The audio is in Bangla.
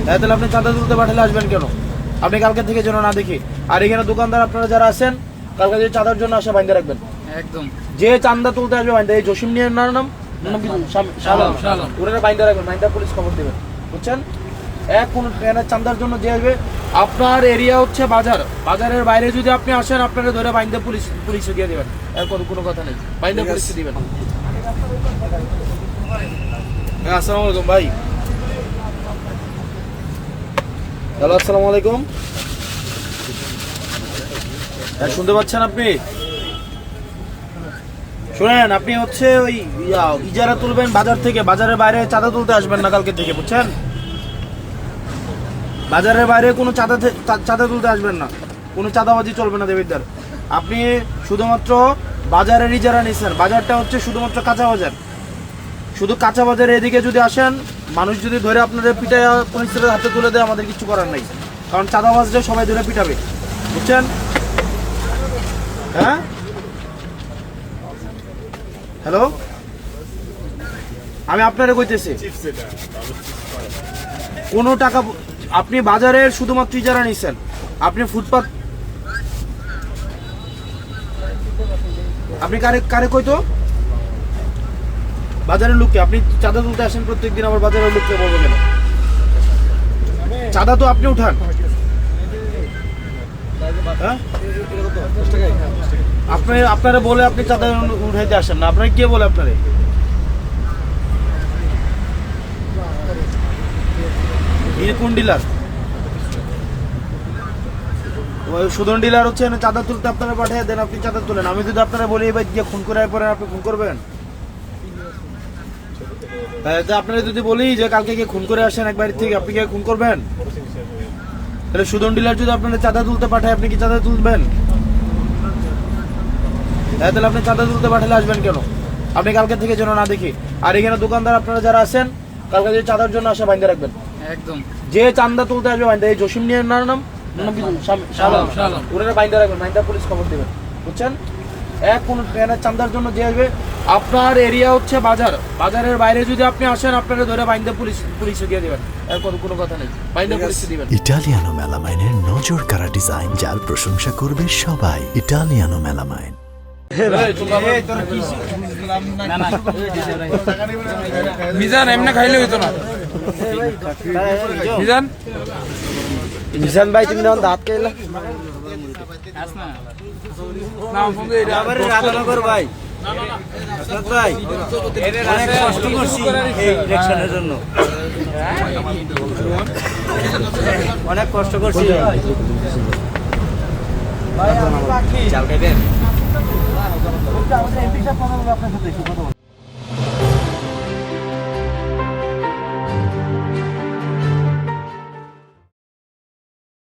তাহলে আপনি চাঁদা তুলতে পাঠালে আসবেন কেন? আপনি কালকে থেকে যেন না দেখি। আর এখানে দোকানদার আপনারা যারা আছেন কালকে যে চাঁদার জন্য আসে বাইন্দা রাখবেন একদম। যে চাঁদা তুলতে আসবে বাইন্দা, এই জসিম নিয়ে নাম ওরা বাইন্দা রাখবেন, বাইন্দা পুলিশ খবর দেবেন, বুঝছেন? কোন চাঁদার জন্য যে আসবে, আপনার এরিয়া হচ্ছে বাজার, বাজারের বাইরে যদি আপনি আসেন আপনারা ধরে বাইন্দা পুলিশে দিয়ে দেবেন, এর কোনো কথা নেই, বাইন্দা পুলিশে দিবেন। আসসালামু আলাইকুম ভাই। হ্যালো, আসসালামু আলাইকুম। শুনতে পাচ্ছেন আপনি? শুনেন, আপনি হচ্ছে ওই ইজারা তুলবেন বাজার থেকে, বাজারের বাইরে চাঁদা তুলতে আসবেন না কালকে থেকে, বুঝছেন? বাজারের বাইরে কোনো চাঁদা তুলতে আসবেন না, কোনো চাঁদাবাজি চলবে না দেবিদ্দার। আপনি শুধুমাত্র বাজারের ইজারা নিচ্ছেন, বাজারটা হচ্ছে শুধুমাত্র কাঁচা বাজার, শুধু কাঁচা বাজারে এদিকে যদি আসেন, মানুষ যদি ধরে আপনাদের পিটায় পুলিশের হাতে তুলে দেয়, আমাদের কিছু করার নাই, কারণ চাঁদাবাজরা সবাই ধরে পিটাবে, বুঝছেন? হ্যাঁ, হ্যালো, আমি আপনারে কইতেছি, কোনো টাকা আপনি বাজারের শুধুমাত্র ইজারা নিচ্ছেন, আপনি ফুটপাত, আপনি কারে কইতো বাজারের লোককে? আপনি চাঁদা তুলতে আসেন প্রত্যেকদিন, আবার বাজারের লোককে বলবো কেন? চাঁদা তো আপনি উঠান, হ্যাঁ? আপনারা বলে আপনি চাঁদা উঠাইতে আসেন না, আপনারা কে বলে আপনারে? কোন ডিলার? সুদন ডিলার হচ্ছে চাঁদা তুলতে আপনারা পাঠিয়ে দেন, আপনি চাঁদা তুলেন। আমি যদি আপনারা বলি এবার গিয়ে খুন করে পরে আপনি খুন করবেন? আপনারা যদি বলি যে কালকে গিয়ে খুন করে আসেন এক বাড়ির থেকে, আপনি গিয়ে খুন করবেন? তাহলে সুদন ডিলার যদি আপনারা চাঁদা তুলতে পাঠায়, আপনি কি চাঁদা তুলবেন? তাহলে আপনি চাঁদা তুলতে পাঠালে আসবেন কেন? আপনি কালকে থেকে যেন না দেখি। আর এখানে দোকানদার আপনারা যারা আছেন কালকে যে চাঁদার জন্য আসে বাইন্দা রাখবেন, একদম। যে চাঁদা তুলতে আসবে বাইন্দা, এই জসিম নিয়ে নাম ওরা বাইন্দা রাখবেন, বাইন্দা পুলিশ খবর দেবেন, বুঝছেন? কোন চাঁদার জন্য যে আসবে, আপনার এরিয়া হচ্ছে বাজার, বাজারের বাইরে যদি আপনি আসেন আপনারা ধরে বাইন্দা পুলিশে দিয়ে দেবেন, এর কোনো কথা নেই, বাইন্দা পুলিশে দিবেন। ইটালিয়ানো মেলামাইনের নজর কাড়া ডিজাইন, যার প্রশংসা করবে সবাই। Italiano melamine. মিজান এমনি খাইলে হইতো না। মিজান মিজান ভাই, তুমি যখন দাঁত খাইলা ভাই, ভাই অনেক কষ্ট করছি এই ইলেকশনের জন্য, অনেক কষ্ট করছি। চাল খাইবেন?